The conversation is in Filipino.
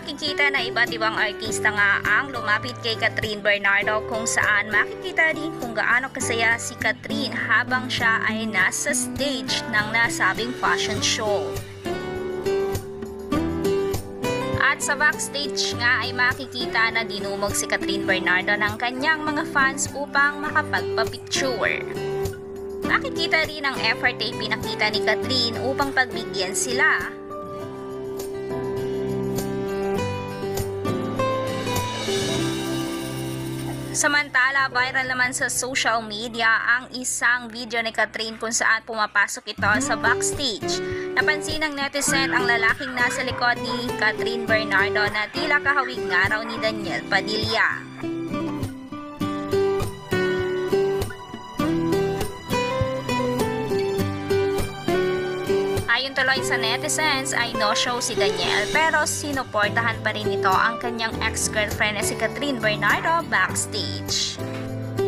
makikita na iba't ibang artista nga ang lumapit kay Catherine Bernardo kung saan makikita din kung gaano kasaya si Catherine habang siya ay nasa stage ng nasabing fashion show. At sa backstage nga ay makikita na dinumog si Catherine Bernardo ng kanyang mga fans upang makapagpapicture. Makikita rin ang effort ay pinakita ni Catherine upang pagbigyan sila. Samantala, viral naman sa social media ang isang video ni Catherine kung saan pumapasok ito sa backstage. Napansin ng netizen ang lalaking nasa likod ni Catherine Bernardo na tila kahawig nga raw ni Daniel Padilla. Ayon tuloy sa netizens ay no-show si Daniel pero sinuportahan pa rin ito ang kanyang ex-girlfriend na si Catherine Bernardo backstage.